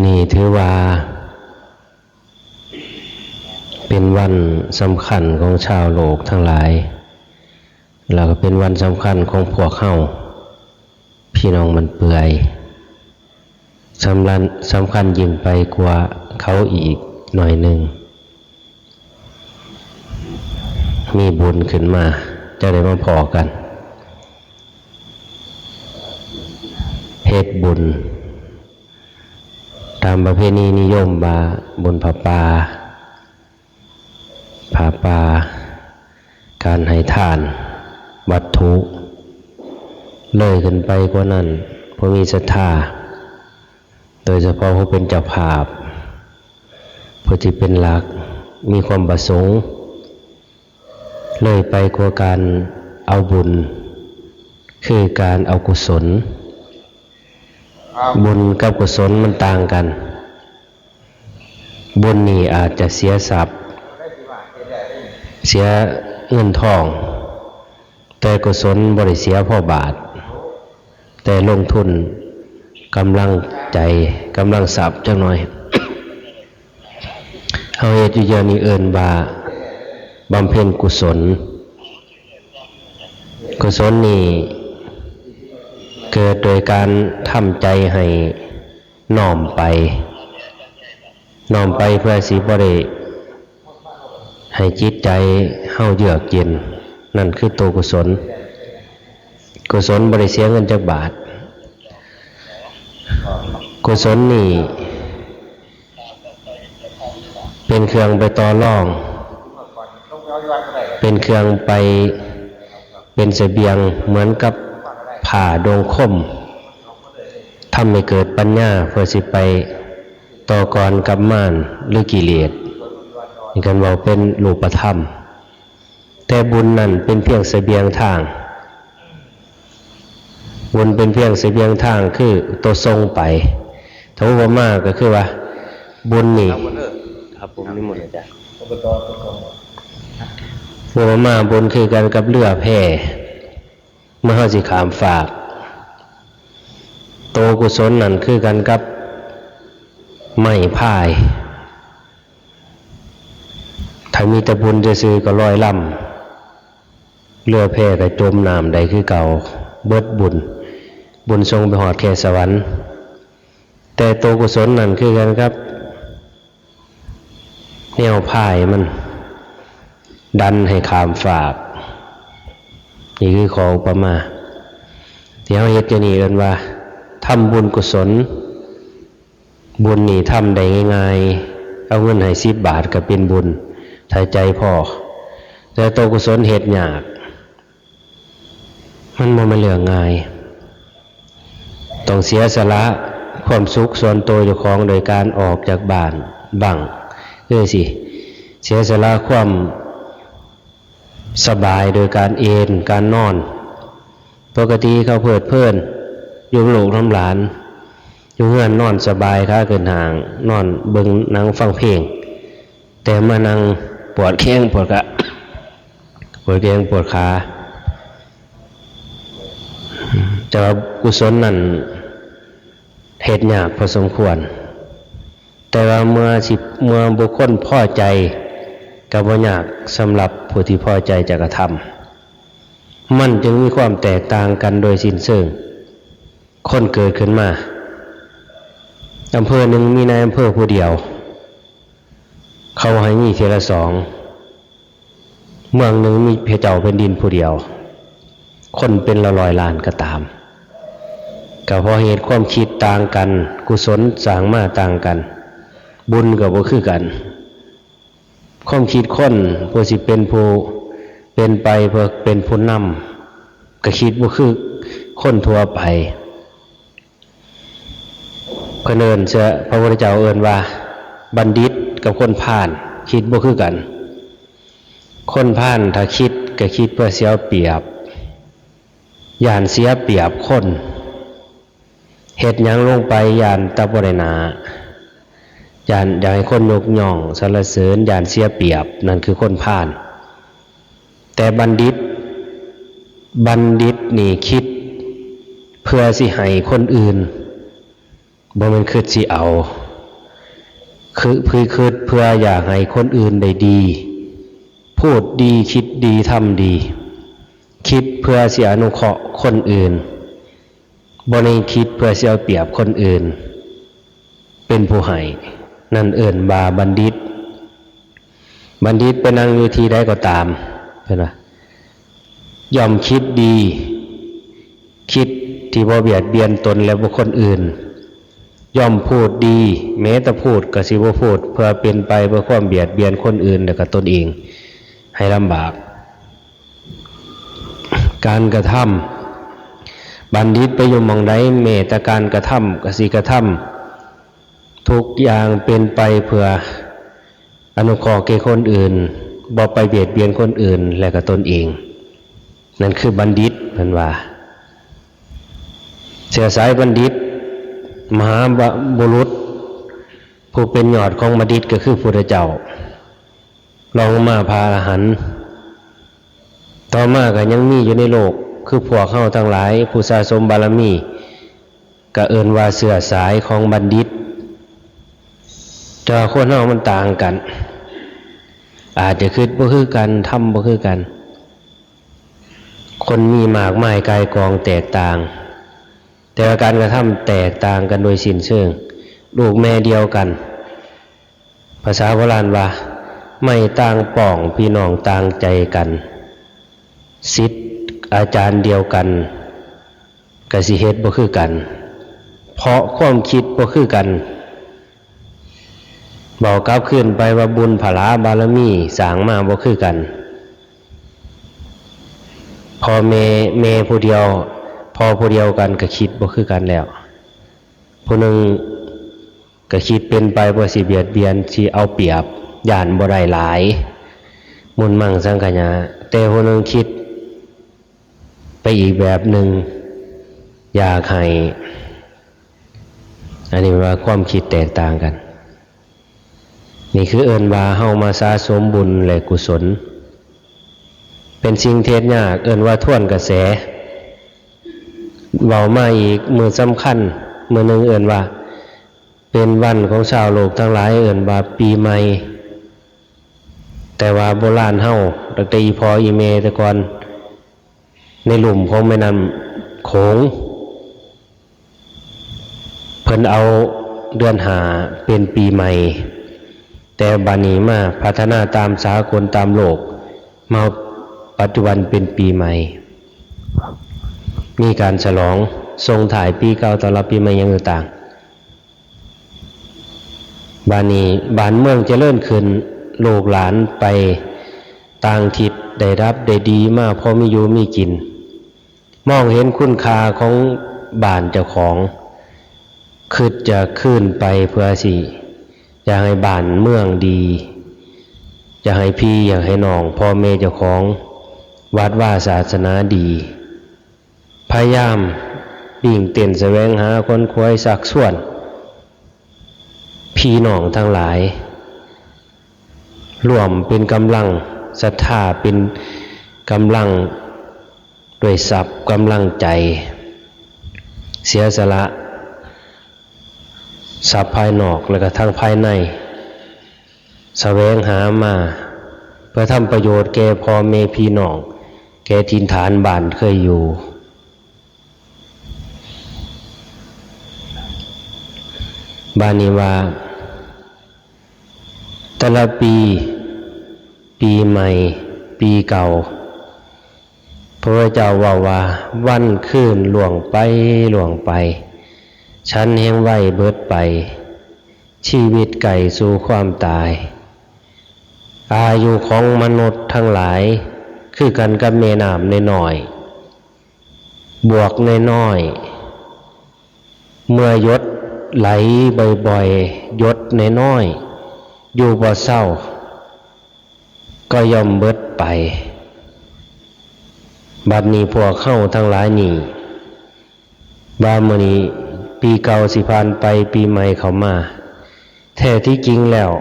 นนี้ถือว่าเป็นวันสำคัญของชาวโลกทั้งหลายแล้วก็เป็นวันสำคัญของพวกเฮาพี่น้องมันเปื่อยสำคัญยิ่งไปกว่าเขาอีกหน่อยหนึ่งมีบุญขึ้นมาจะได้มาพอกันเฮ็ดบุญตามประเพณีนิยมว่าบุญผาป่าการให้ทานวัตถุเลยขึ้นไปกว่านั้นผู้มีศรัทธาโดยเฉพาะผู้เป็นเจ้าภาพผู้ที่เป็นหลักมีความประสงค์เลยไปกว่าการเอาบุญคือการเอากุศลบุญกับกุศลมันต่างกันบุญนี่อาจจะเสียทรัพย์เสียเงินทองแต่กุศลบ่ได้เสียพ่อบาทแต่ลงทุนกำลังใจกำลังทรัพย์จังหน่อยเฮาเฮ็ดอยู่อย่างนี้เอิ้นว่าบำเพ็ญกุศลนี่เกิดโดยการทำใจให้น้อมไปเพื่อสิบ่ได้ให้จิตใจเฮาเยือกเย็นนั่นคือตัวกุศลบ่ได้เสียเงินจักบาทกุศลนี่เป็นเครื่องไปต่อรองเป็นเครื่องไปเป็นเสบียงเหมือนกับผ่าดงคมทำให้เกิดปัญญาเพื่อสิไปต่อกรกับมารหรือกิเลสนี่กันว่าเป็นรูปธรรมแต่บุญนั่นเป็นเพียงเสบียงทางบุญเป็นเพียงเสบียงทางคือตัวทรงไปถ้าว่ามาก็คือว่าบุญนี่ครับผมนี่หมดเลยจ้ะว่ามาบุญคือกันกับเรือแพเมื่อเฮาสิข้ามฝากโตกุศลนั่นคือกันกับไม้พายถ้ามีแต่บุญซื่อๆก็ลอยลำเรือแพก็จมน้ำใดคือเก่าเบิดบุญทรงไปหอดแค่สวรรค์แต่โตกุศลนั่นคือกันครับแนวพายมันดันให้ข้ามฝากนี่คือขออุปมาที่เราเฮ็ดกันนี่เอิ้นว่าทำบุญกุศลบุญนี่ทำได้ง่ายๆเอาเงินให้10 บาทก็เป็นบุญถ้าใจพอแต่ตัวกุศลเฮ็ดยากมันบ่แม่นเรื่องง่ายต้องเสียสละความสุขส่วนตัวเจ้าของโดยการออกจากบ้านบ้างคือสิเสียสละความสบายโดยการการนอนปกติเขาเพลิดเพลินอยู่ลูกน้ำหลานอยู่เฮือนนอนสบายค้าเกินห่างนอนเบิ่งหนังฟังเพลงแต่มานั่งปวดแข้งปวดแข้งปวดขาแต่ว่ากุศลนั่นเฮ็ดยากพอสมควรแต่ว่าเมื่อบุคคลพอใจก็บ่ยากสำหรับผู้ที่พอใจจะกระทำมันจึงมีความแตกต่างกันโดยสิ้นเชิงคนเกิดขึ้นมาอำเภอหนึ่งมีนายอำเภอผู้เดียวเขาให้มีเทละ2เมืองหนึ่งมีพระเจ้าแผ่นดินผู้เดียวคนเป็นร้อยล้านก็ตามก็เพราะเหตุความคิดต่างกันกุศลสร้างมาต่างกันบุญก็บ่คือกันความคิดคนผู้สิเป็นผู้เป็นไปเพื่อเป็นผู้นำก็คิดบ่คือคนทั่วไปคนเอิ้นเสียพระพุทธเจ้าเอิ้นว่าบัณฑิตกับคนพาลคิดบ่คือกันคนพาลถ้าคิดก็คิดเพื่อเสียเปรียบย่านเสียเปรียบคนเฮ็ดหยังลงไปย่านตะบ่ได้หนาย่านอยากให้คนยกย่องสรรเสริญย่านเสียเปรียบนั่นคือคนพาลแต่บัณฑิตนี่คิดเพื่อสิให้คนอื่นบ่แม่นคิดสิเอา คือเพื่ออยากให้คนอื่นได้ดีพูดดีคิดดีทำดีคิดเพื่อเสียอนุเคราะห์คนอื่นบ่ได้คิดเพื่อเสียเปรียบคนอื่นเป็นผู้ให้นั่นเอิ้นว่าบัณฑิตไปนั่งอยู่ที่ใดก็ตามเห็นไหมย่อมคิดดีคิดที่บ่เบียดเบียนตนและบุคคลอื่นย่อมพูดดีแม้แต่พูดก็สิบ่พูดเพื่อเป็นไปเพื่อความเบียดเบียนคนอื่นและก็ตนเองให้ลำบากการกระทำบัณฑิตไปอยู่หม้องใดแม้แต่การกระทำก็สิกระทำทุกอย่างเป็นไปเพื่ออนุเคราะห์แก่คนอื่นบ่ไปเบียดเบียนคนอื่นและก็ตนเองนั่นคือบัณฑิตเพิ่นว่าเชื้อสายบัณฑิตมหาบุรุษผู้เป็นยอดของบัณฑิตก็คือพระพุทธเจ้าลองมาพระอรหันต์ต่อมาก็ยังมีอยู่ในโลกคือพวกเฮาทั้งหลายผู้สะสมบารมีก็เอิ้นว่าเชื้อสายของบัณฑิตแต่คนเฮามันต่างกันอาจจะคิดบ่คือกันทำบ่คือกันคนมีมากมายกายกองแตกต่างแต่การกระทำแตกต่างกันโดยสิ้นเชิงลูกแม่เดียวกันภาษาโบราณว่าไม่ต่างป่องพี่น้องต่างใจกันศิษย์อาจารย์เดียวกันก็สิเฮ็ดบ่คือกันเพราะความคิดบ่คือกันบอกกลับขึ้นไปว่าบุญผลาบารมีสร้างมาบ่คือกันพอแม่ผู้เดียวพอผู้เดียวกันก็คิดบ่คือกันแล้วผู้หนึ่งก็คิดเป็นไปบ่สิเบียดเบียนสิเอาเปรียบย่านบ่ได้หลายมุนมั่งสังขยาแต่ผู้หนึ่งคิดไปอีกแบบหนึ่งอยากให้อันนี้ว่าความคิดแตกต่างกันนี่คือเอิ้นว่าเฮามาสะสมบุญและกุศลเป็นสิ่งเทศยากเอิ้นว่าทวนกระแสเว้ามาอีกมื้อสำคัญมื้อนึงเอิ้นว่าเป็นวันของชาวโลกทั้งหลายเอิ้นว่าปีใหม่แต่ว่าโบราณเฮาตั้งแต่อีพ่ออีแม่แต่ก่อนในหลุมของแม่น้ำโขงเพิ่นเอาเดือน5เป็นปีใหม่แต่บัดนี้มาพัฒนาตามสากลตามโลกมาปัจจุบันเป็นปีใหม่มีการฉลองส่งถ่ายปีเก่าต้อนรับปีใหม่อย่างต่างบัดนี้บ้านเมืองเจริญขึ้นลูกหลานไปต่างทิศได้รับได้ดีมากพอมีอยู่มีกินมองเห็นคุณค่าของบ้านเจ้าของคิดจะขึ้นไปเพื่อสิอยากให้บ้านเมืองดีอยากให้พี่อยากให้น้องพ่อแม่เจ้าของวัดว่าศาสนาดีพยายามดิ่งเต้นแสวงหาคนควยสักส่วนพี่น้องทั้งหลายร่วมเป็นกำลังศรัทธาเป็นกำลังด้วยทรัพย์กำลังใจเสียสละทรัพย์ภายนอกและก็ทั้งภายในแสวงหามาเพื่อทำประโยชน์แก่พ่อแม่พี่น้องแก่ถิ่นฐานบ้านเคยอยู่บ้านนี้ว่าแต่ละปีใหม่ปีเก่าพระเจ้าว่าวันคืนล่วงไปฉันแห่งไว้เบิดไปชีวิตไก่สู่ความตายอายุของมนุษย์ทั้งหลายคือกันกับแม่น้ำน้อยๆบวกน้อยๆเมื่อหยดไหลบ่อยๆหยดน้อยๆอยู่บ่เศร้าก็ย่อมเบิดไปบัดนี้พวกเข้าทั้งหลายนี่ว่ามื้อนี้ปีเก่าสิผ่านไปปีใหม่เข้ามาแท้ที่จริงแล้ว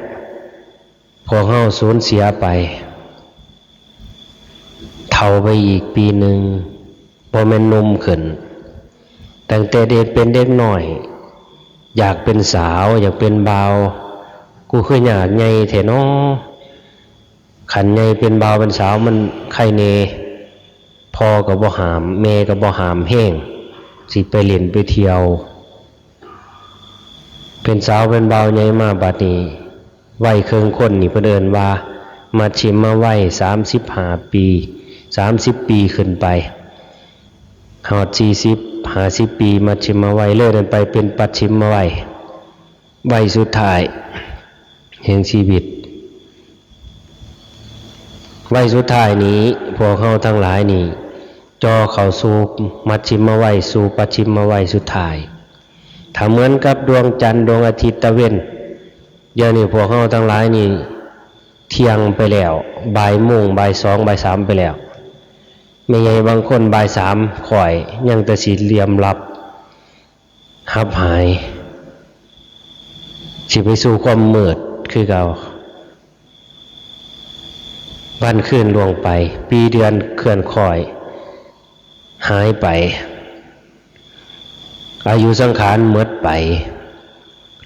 พวกเข้าสูญเสียไปเฒ่าไปอีกปีหนึ่งบ่แม่นหนุ่มขึ้นตั้งแต่เด็กเป็นเด็กน้อยอยากเป็นสาวอยากเป็นบ่าว กูคือหยาดใหญ่แท้น้อขันใหญ่เป็นบ่าวเป็นสาวมันใครเนพอกับบ่หามแม่กับบ่หามแห้งสิไปเล่นไปเที่ยวเป็นสาวเป็นบ่าวใหญ่มาบัดนี้วัยเครื่องคนนี่เพิ่นเอิ้นว่ามัชฌิมวัย35 ปี30 ปีขึ้นไปฮอด40 50 ปีมัชฌิมวัยเลื่อนไปเป็นปัจฉิมวัยวัยสุดท้ายแห่งชีวิตวัยสุดท้ายนี้พวกเฮาทั้งหลายนี่จ่อเข้าสู่มัชฌิมวัยสู่ปัจฉิมวัยสุดท้ายถ้าเหมือนกับดวงจันทร์ดวงอาทิตย์ตะเวนเดี๋ยวนี้พวกเฮาทั้งหลายนี่เที่ยงไปแล้วบ่ายโมงบ่าย2บ่าย3ไปแล้วแม่ใหญ่บางคนบ่าย3ข่อยยังแต่สิเหลี่ยมลับหับหายสิไปสู่ความมืดคือเก่าวันคืนล่วงไปปีเดือนเคลื่อนค่อยหายไปอายุสังขารหมดไป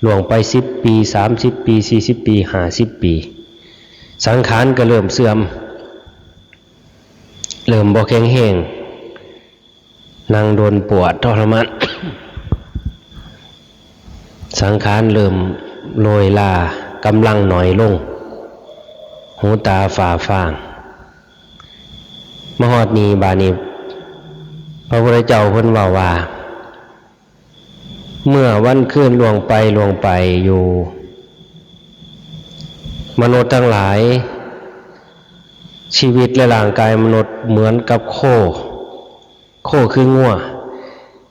ล่วงไป10 ปี30 ปี40 ปี50 ปีสังขารก็เริ่มเสื่อมเริ่มบ่แข็งแรงนั่งโดนปวดทรมาน สังขารเริ่มโรยลากำลังหน่อยลงหูตาฝ่าฟางมหอดนี้บานี้พระพุทธเจ้าเพิ่นว่าเมื่อวันคืนล่วงไปอยู่มนุษย์ทั้งหลายชีวิตและร่างกายมนุษย์เหมือนกับโคคืองัว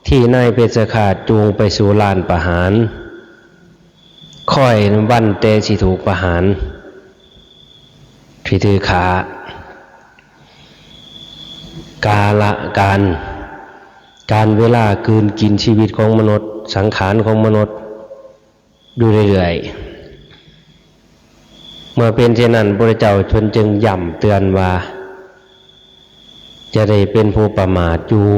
ที่นายเพชฌฆาตจูงไปสู่ลานประหารค่อยวันเตสิถูกประหารที่ถือขาการเวลากืนกินชีวิตของมนุษย์สังขารของมนุษย์อยู่เรื่อยๆเมื่อเป็นเช่นนั้นพระเจ้าชนจึงย้ำเตือนว่าจะได้เป็นผู้ประมาทอยู่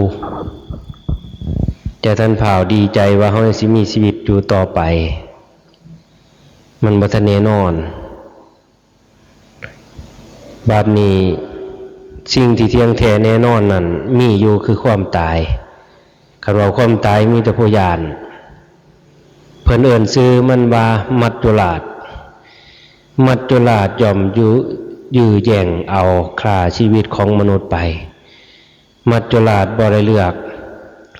แต่ท่านเผาดีใจว่าเขาจะมีชีวิตอยู่ต่อไปมันบ่ทันแน่นอนบัดนี้สิ่งที่เที่ยงแท้แน่นอนนั่นมีอยู่คือความตายคันว่าความตายมีแต่ผู้ยานเพิ่นเอิ้นชื่อมันว่ามัจจุราชย่อมยื้อแย่งเอาฆ่าชีวิตของมนุษย์ไปมัจจุราชบ่ได้เลือก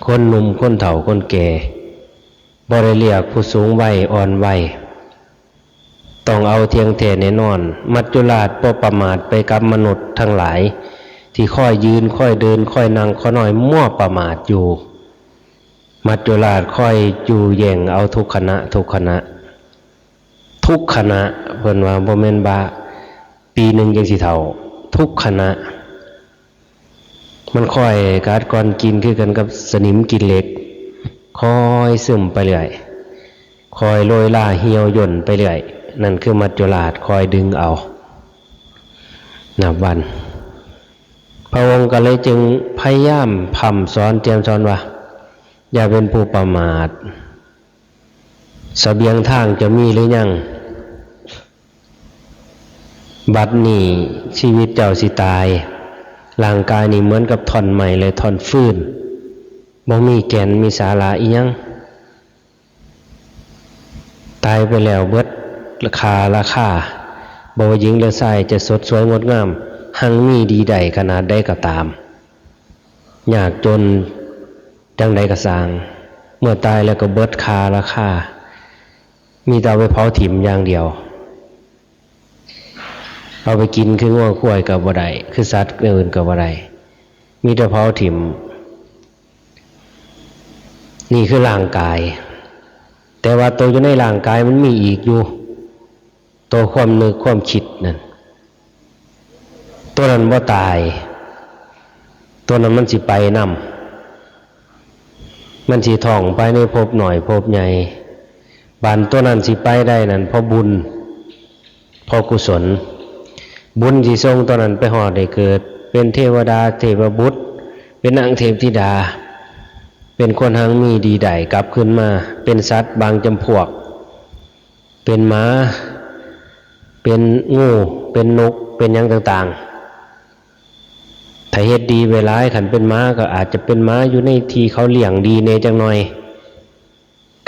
คนหนุ่มคนเฒ่าคนแก่บ่ได้เลือกผู้สูงวัยอ่อนวัยต้องเอาเที่ยงแท้แน่นอนมัจจุราชบ่ประมาทไปกับมนุษย์ทั้งหลายที่ค่อยยืนค่อยเดินค่อยนั่งค่อยนอนมั่วประมาทอยู่มัจจุราชค่อยอยู่แย่งเอาทุกขณะเพิ่นว่าบ่แม่นว่าปีหนึงจังสิเฒ่าทุกขณะมันค่อยการก่อนกินคือกันกับสนิมกินเหล็กค่อยซึมไปเรื่อยค่อยโรยล่าเหี่ยวย่นไปเรื่อยนั่นคือมัจจุราชคอยดึงเอานับวันพระองค์ก็เลยจึงพยายามพร่ำสอนเตรียมสอนว่าอย่าเป็นผู้ประมาทเสบียงทางจะมีหรือยังบัดนี้ชีวิตเจ้าสิตายร่างกายนี่เหมือนกับท่อนไม้เลยท่อนฟืนบ่มีแก่นมีสาระอีหยังตายไปแล้วเบิดราคาบ่ว่าหญิงหรือชายจะสดสวยงดงามหังมีดีใดขนาดใดก็ตามยากจนจังใดก็สร้างเมื่อตายแล้วก็เบิดราคามีแต่เอาไปเผาถิ่มอย่างเดียวเอาไปกินคืองัวควายก็บ่ได้คือสัตว์อื่นก็บ่ได้มีแต่เผาถิ่มนี่คือร่างกายแต่ว่าตัวอยู่ในร่างกายมันมีอีกอยู่ตัวความนึกความคิดนั่นตัวนั้นบ่ตายตัวนั้นมันสิไปนำมันสิท่องไปในภพหน่อยภพใหญ่บานตัวนั้นสิไปได้นั่นเพราะบุญเพราะกุศลบุญสิส่งตัวนั้นไปฮอดได้เกิดเป็นเทวดาเทพบุตรเป็นนางเทพธิดาเป็นคนหังมีดีใดกลับขึ้นมาเป็นสัตว์บางจำพวกเป็นหมา เป็นงูเป็นนกเป็นหยังต่างๆถ้าเฮ็ดดีเวลาขันเป็นม้าก็อาจจะเป็นม้าอยู่ในที่เขาเลี้ยงดีเนจังหน่อย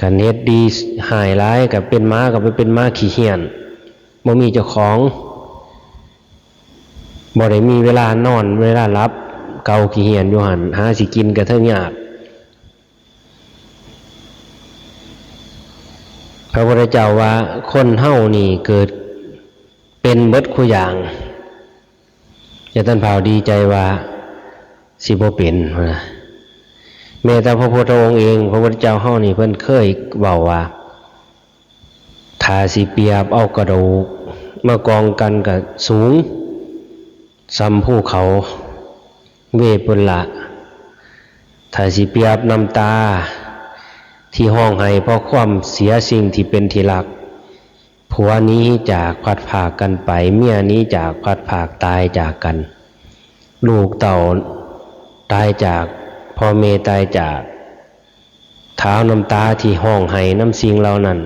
ขันเฮ็ดดีหายร้ายกับเป็นม้ากับไปเป็นม้าขี้เหี้ยนบ่มีเจ้าของบ่ได้มีเวลานอนเวลารับเกาขี้เหี้ยนอยู่หันหาสิกินก็เทิงยากพระพุทธเจ้าว่าคนเฮานี่เกิดเป็นเบิดคู่อย่างอย่าท่านเผาดีใจว่าสิบ่เป็นนะแม้แต่พระพุทธองค์เองพระพุทธเจ้าเฮานี่เพิ่นเคยเว้าว่าถ้าสิเปรียบเอากระดูกมากองกันกับสูงซ้ำภูเขาเวปุลละถ้าสิเปรียบน้ำตาที่ห้องไห้เพราะความเสียสิ่งที่เป็นที่รักผัวนี้จากพัดผากกันไปเมียนี้จากพัดผากตายจากกันลูกเต่าตายจากพ่อเมตายจากเท้าน้ำตาที่ห้องไห้น้ำสิ่งเหล่านั้น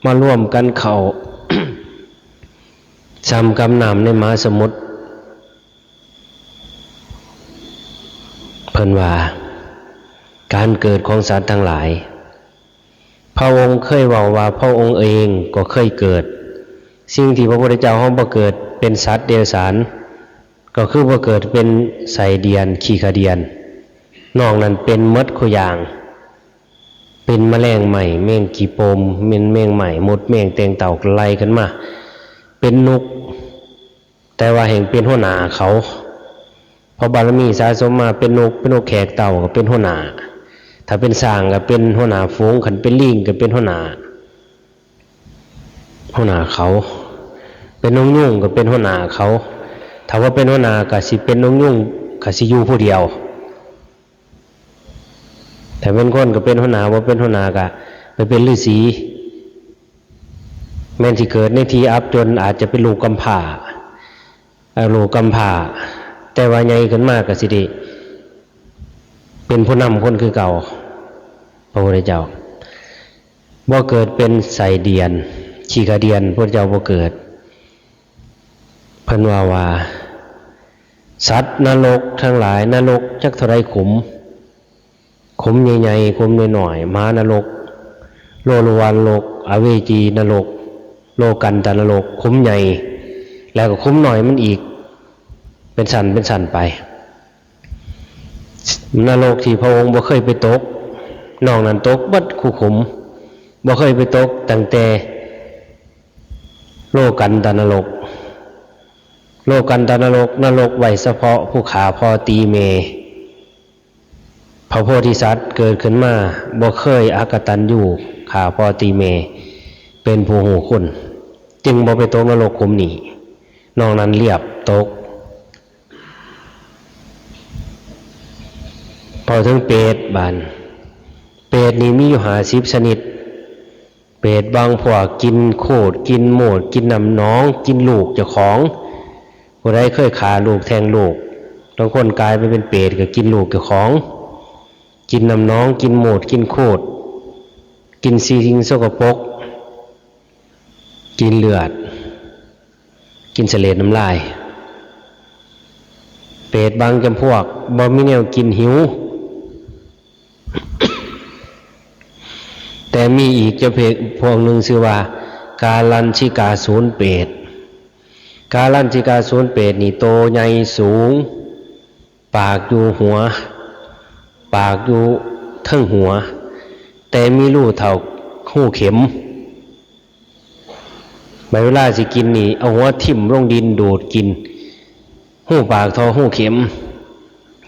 มาร่วมกันเข้า ซ้ำกำน้ำในมหาสมุทรเพิ่นว่าการเกิดของสัตว์ทั้งหลายพระองค์เคยบอกว่าพระองค์เองก็เคยเกิดสิ่งที่พระพุทธเจ้าห้องบ่เกิดเป็นสัตว์เดรัจฉานก็คือบ่เกิดเป็นไส้เดือนขี้ขะเดือนนอกนั้นเป็นมดคู่อย่างเป็นแมลงใหม่แมงกี่โปมแมงใหม่มดแมงแตงเต่าไล่กันมาเป็นนกแต่ว่าแห่งเป็นหัวหน้าเขาพอบารมีสะสมมาเป็นนกแขกเต่าก็เป็นหัวหน้าถ้าเป็นสร้างก็เป็นหัวหน้าฝูงขันเป็นลิงก็เป็นหัวหน้าเขาเป็นนกยุ่งก็เป็นหัวหน้าเขาถ้าว่าเป็นหัวหน้าก็สิเป็นนกยุ่งก็สิอยู่ผู้เดียวแต่เป็นคนก็เป็นหัวหน้าว่าเป็นหัวหน้าก็ไปเป็นฤาษีแม้นที่เกิดในที่อับจนอาจจะเป็นลูกกำพร้าแต่ว่าใหญ่ขึ้นมากก็สิได้เป็นผู้นำคนคือเก่าพระพุทธเจ้าบ่เกิดเป็นไส้เดือนขี้กระเดือนพระพุทธเจ้าบ่เกิดเพิ่นว่าสัตว์นรกทั้งหลายนรกจักเท่าไรขุมใหญ่ๆขุมน้อยๆม้านรกโลลวันนรกอเวจีนรกโลกันตนรกขุมใหญ่แล้วก็ขุมน้อยมันอีกเป็นสันไปนรกที่พระองค์บ่เคยไปตกนอกนั้นตกบัดคู่ขุมบ่เคยไปตกตั้งแต่โลกันตนรกนรกไว้เฉพาะผู้ขาพอตีเมพระโพธิสัตว์เกิดขึ้นมาบ่เคยอกตัญญูขาพอตีเมเป็นผู้หูคุณจึงบ่ไปตกนรกขุมนี้นอกนั้นเรียบตกพอถึงเปรตบานเปรตนี่มีอยู่50ชนิดเปรตบางพวกกินโคตรกินโมดกินน้ำน้องกินลูกเจ้าของผู้ใดเคยฆ่าลูกแทงลูกบางคนกลายไปเป็นเปรตก็กินลูกเจ้าของกินน้ำน้องกินโมดกินโคตรกินสิ่งสกปรกกินเลือดกินเสลดน้ำลายเปรตบางจำพวกบ่มีแนวกินหิว แต่มีอีกจำพวกหนึ่งชื่อว่ากาลัญชิกาสูรเปรตกาลัญชิกาสูรเปรตนี่โตใหญ่สูงปากอยู่เทิงหัวแต่มีรูเท่าหูเข็มเวลาสิกินนี่เอาหัวทิ่มลงดินดูดกินหูปากทอหูเข็ม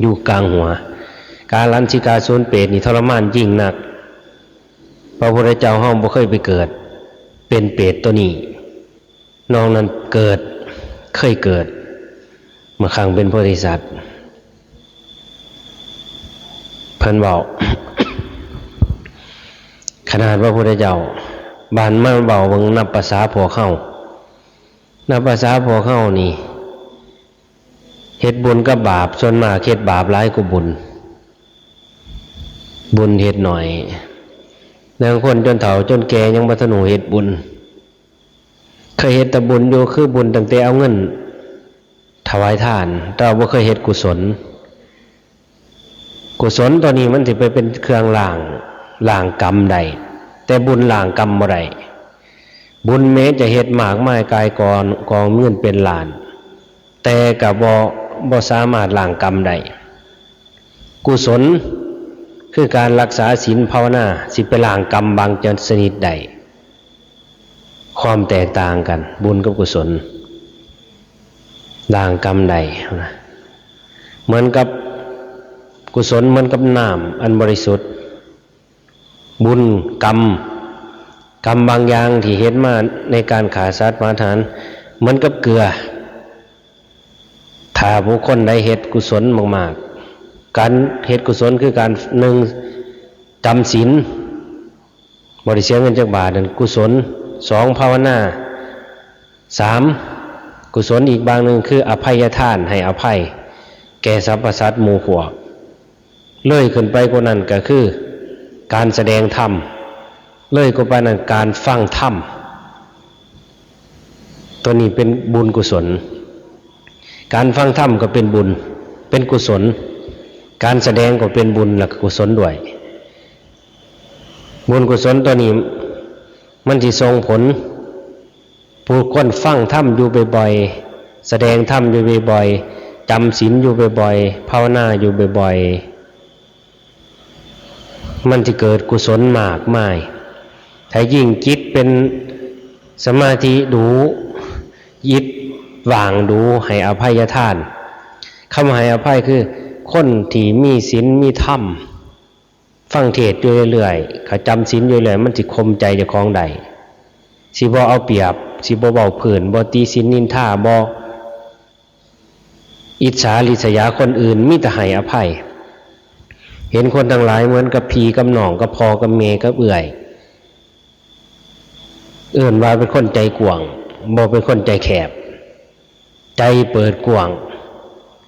อยู่กลางหัวกาลัญชิกาสูรเปรตนี่ทรมานยิ่งนักพระพุทธเจ้าห้องบ่เคยไปเกิดเป็นเปรตตัวนี้น้องนั้นเคยเกิดเมื่อครั้งเป็นโพธิสัตว์เพิ่นบอก ขนาดพระพุทธเจ้าบานมาเบาเบิ่งนับภาษาพวกเขานี่เฮ็ดบุญกับบาปส่วนมากเฮ็ดบาปหลายกว่าบุญเฮ็ดหน่อยบางคนจนเฒ่าจนแก่ยังบ่ทันหูเฮ็ดบุญ เคยเฮ็ดแต่บุญอยู่คือบุญตั้งแต่เอาเงินถวายทานแต่บ่เคยเฮ็ดกุศลกุศลตัวนี้มันสิไปเป็นเครื่องล้างกรรมใดแต่บุญล้างกรรมบ่ได้บุญแม้จะเฮ็ดมากมายกายกองเงินเป็นล้าน แต่ก็บ่สามารถล้างกรรมได้กุศลคือการรักษาศีลภาวนาสิไปล้างกรรมบางชนิดใดความแตกต่างกันบุญกับกุศลล้างกรรมใดเหมือนกับกุศลเหมือนกับน้ำอันบริสุทธิ์บุญกรรมบางอย่างที่เฮ็ดมาในการฆ่าสัตว์ปาทานเหมือนกับเกลือถ้าบุคคลใดเฮ็ดกุศลมากๆการเฮ็ดกุศลคือการหนึ่งจำศีลบ่ได้เสียเงินจักบาทนั่นกุศลสองภาวนาสามกุศลอีกบางหนึ่งคืออภัยทานให้อภัยแก่สรรพสัตว์หมู่พวกเลยขึ้นไปกว่านั้นก็คือการแสดงธรรมเลยกว่าไปนั้นการฟังธรรมตัวนี้เป็นบุญกุศลการฟังธรรมก็เป็นบุญเป็นกุศลการแสดงก็เป็นบุญและกุศลด้วยบุญกุศลตัวนี้มันสิส่งผลผู้คนฟังธรรมอยู่บ่อยๆแสดงธรรมอยู่บ่อยๆจำศีลอยู่บ่อยๆภาวนาอยู่บ่อยๆมันจะเกิดกุศลมากมายถ้ายิ่งจิตเป็นสมาธิดูยิดวางดูให้อภัยทานคำให้อภัยคือคนที่มีศีลมีธรรมฟังเทศน์อยู่เรื่อยๆเขาจำศีลอยู่เรื่อยมันสิคมใจเจ้าของใดสิบ่เอาเปรียบสิบ่เว้าผืนบ่ตีศีลนินทาบ่อิจฉาริษยาคนอื่นมีแต่ให้อภัยเห็นคนทั้งหลายเหมือนกับพี่กับน้องกับพ่อกับแม่กับเอื้อยว่าเป็นคนใจกว้างบ่เป็นคนใจแคบใจเปิดกว้าง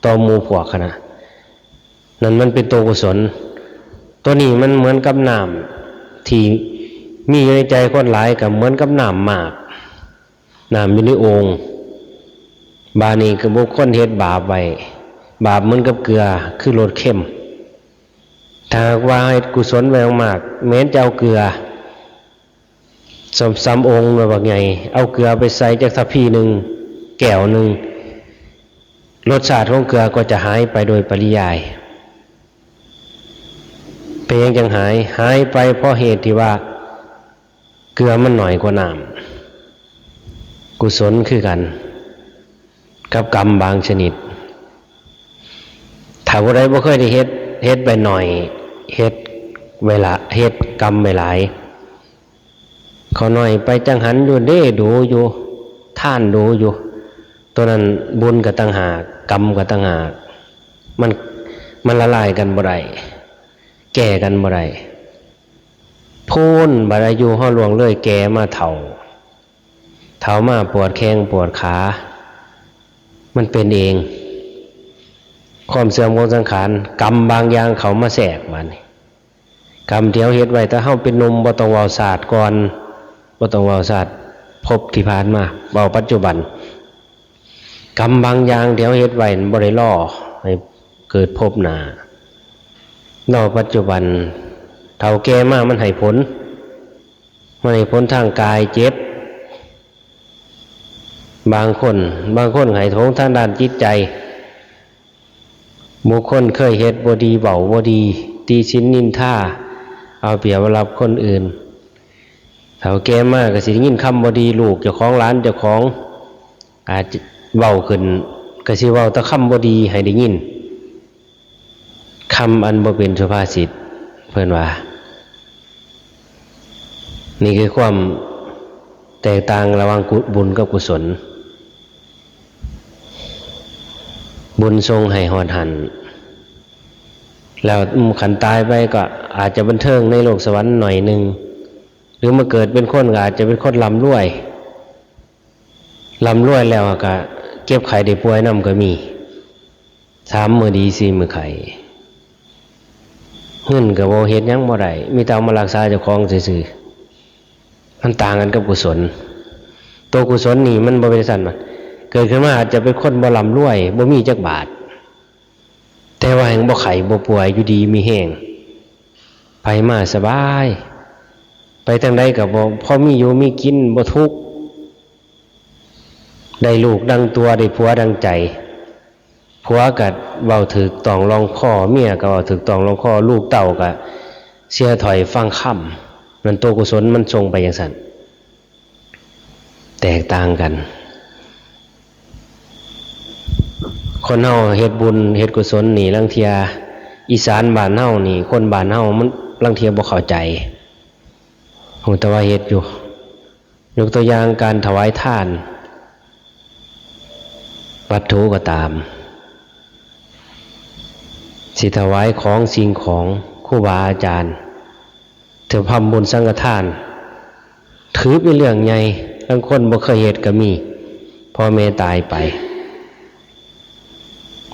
ต่อหมู่พวกนะนั่นมันเป็นตัวกุศลตัวนี้มันเหมือนกับน้ำที่มีอยู่ในใจคนหลายกับเหมือนกับน้ำมากน้ำอยู่ในโอ่งบานี้คือบุคคลเฮ็ดบาปไว้บาปเหมือนกับเกลือคือรสเข้มถ้าว่าให้กุศลไว้มากแม้จะเอาเกลือซ้ำองค์มาบอกไงเอาเกลือไปใส่จากทัพพีหนึ่งแก้วหนึ่งรสชาติของเกลือก็จะหายไปโดยปริยายเป็นยังจังหายไปเพราะเหตุที่ว่าเกลือมันหน่อยกว่าน้ำกุศลคือกันกับกรรมบางชนิดถ้าผู้ใดบ่เคยได้เฮ็ดไปหน่อยเฮ็ดเวลาเฮ็ดกรรมไปหลายเขาหน่อยไปจังหันอยู่เด้ดูอยู่ท่านดูอยู่ตัวนั้นบุญกับต่างหากกรรมกับต่างหากมันละลายกันบ่ได้แก่กันบ่ได้พูนบ่ได้อยู่ห้อลวงเลยแก่มาเฒ่ามาปวดแข้งปวดขามันเป็นเองความเสื่อมของสังขารกรรมบางอย่างเขามาแทรกบัดนี้กรรมที่เฮาเฮ็ดไว้ถ้าเฮาเป็นหนุ่มบ่ต้องเว้าศาสตร์ก่อนบ่ต้องเว้าศาสตร์พบที่ผ่านมาเว้าปัจจุบันกรรมบางอย่างที่เฮาเฮ็ดไว้บ่ได้รอให้เกิดพบหน้ารอปัจจุบันเฒ่าแก่มามันให้ผลทางกายเจ็บบางคนให้โทงทางด้านจิตใจบุคคลเคยเฮ็ดบ่ดีเว้าบ่ดีตีศีลนินทาเอาเปรียบรับคนอื่นเฒ่าแก่มากก็สิได้ยินคำบ่ดีลูกเจ้าของหลานเจ้าของอาจจะเว้าขึ้นก็สิเว้าแต่คำบ่ดีให้ได้ยินคำอันบ่เป็นสุภาษิตเพิ่นว่านี่คือความแตกต่างระหว่างบุญกับกุศลบุญทรงให้หอดหันแล้วขันตายไปก็อาจจะบันเทิงในโลกสวรรค์หน่อยนึงหรือมาเกิดเป็นคนก็อาจจะเป็นคนร่ำรวยแล้วก็เก็บไข่ได้ป่วยนำก็มี3 มื้อดี4 มื้อไข่เงินก็บ่เฮ็ดหยังบ่ได้มีแต่เอามารักษาเจ้าของซื่อๆมันต่างกันกับกุศล ตัวกุศลนี่มันบ่เป็นสั่นมันเกิดขึ้นมาอาจจะเป็นคนบ่ร่ำรวยบ่มีจักบาทแต่ว่าแห่งบ่ไข้บ่ป่วยอยู่ดีมีแห้งไปมาสบายไปทางใดก็บ่พอมีอยู่มีกินบ่ทุกข์ได้ลูกดังตัวได้ผัวดังใจผัวก็เว้าถูกต้องรองคอเมียก็เว้าถูกต้องรองคอลูกเต้าก็เสียถอยฟังคำนั่นตัวกุศลมันทรงไปอย่างนั้นแตกต่างกันคนเฮาเฮ็ดบุญเฮ็ดกุศลนี่ลางเที่ยอีสานบ้านเฮานี่คนบ้านเฮามันลางเที่ยบ่เข้าใจฮู้แต่ว่าเฮ็ดอยู่ยกตัวอย่างการถวายทานวัตถุก็ตามสิถวายของสิ่งของครูบาอาจารย์ถือทำบุญสังฆทานถือเป็นเรื่องใหญ่บางคนบ่เคยเฮ็ดก็มีพ่อแม่ตายไป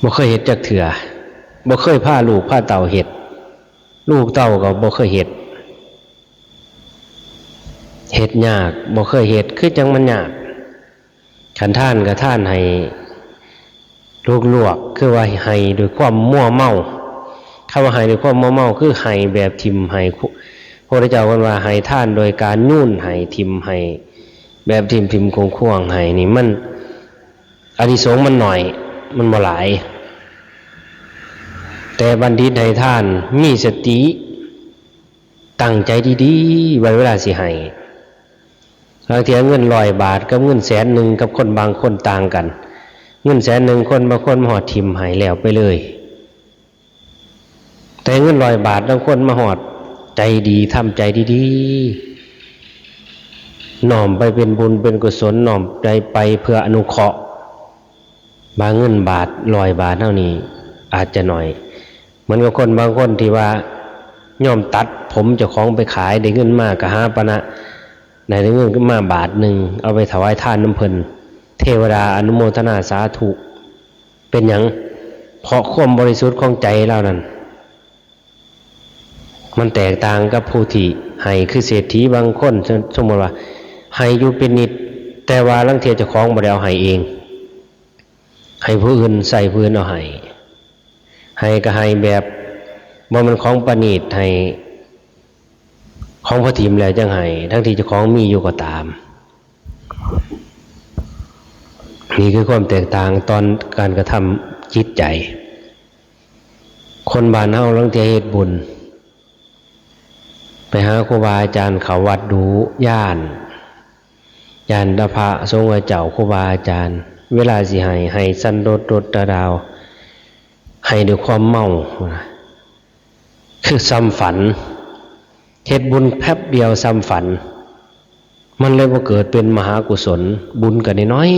บ่เคยเฮ็ดจักเทื่อบ่เคยพาลูกพาเต้าเฮ็ดลูกเต้าก็บ่เคยเฮ็ดเฮ็ดยากบ่เคยเฮ็ดคือจังมันยากขันท่านก็ท่านให้ลวกๆคือว่าให้ด้วยความมั่วเมาคำว่าให้ด้วยความมั่วเมาคือให้แบบทิมให้พระพุทธเจ้าว่าให้ท่านโดยการยุ่นให้ทิมให้แบบทิมควงให้นี่มันอานิสงส์มันหน่อยมันบ่หลายแต่บัณฑิตให้ท่านมีสติตั้งใจดีๆเวลาสิให้บางทีเงิน100 บาทกับเงิน100,000กับคนบางคนต่างกันเงิน100,000คนบางคนมาหอดทิมให้แล้วไปเลยแต่เงิน100 บาทบางคนมาหอดใจดีทำใจดีๆน้อมไปเป็นบุญเป็นกุศลน้อมใจไปเพื่ออนุเคราะห์บางเงินบาท100 บาทเท่านี้อาจจะหน่อยเหมือนกับคนบางคนที่ว่าย่อมตัดผมเจ้าของไปขายได้เงินมากกะหาปณะได้เงินขึ้นมาบาทหนึ่งเอาไปถวายทานน้ำเพลินเทวดาอนุโมทนาสาธุเป็นอย่างเพราะความบริสุทธิ์ของใจเรานั้นมันแตกต่างกับผู้ที่ให้คือเศรษฐีบางคนสมมติว่าให้อยู่เป็นนิดแต่ว่าลังเทียเจ้าของบ่ได้เอาให้เองให้ผู้อื่นใส่ผู้อื่นเอาให้ก็ให้แบบบ่มันของประณีตให้ของพระทิมแล้วจังให้ทั้งที่เจ้าของมีอยู่ก็ตามนี่คือความแตกต่างตอนการกระทำจิตใจคนบ้านเฮาลังเทียเฮ็ดบุญไปหาครูบาอาจารย์เขาวัดดูย่านพระสงฆ์เจ้าครูบาอาจารย์เวลาสิให้สันโดษดาวให้ด้วยความเมาคือซ้ำฝันเฮ็ดบุญแป๊บเดียวซ้ำฝันมันเลยบ่เกิดเป็นมหากุศลบุญกันน้อย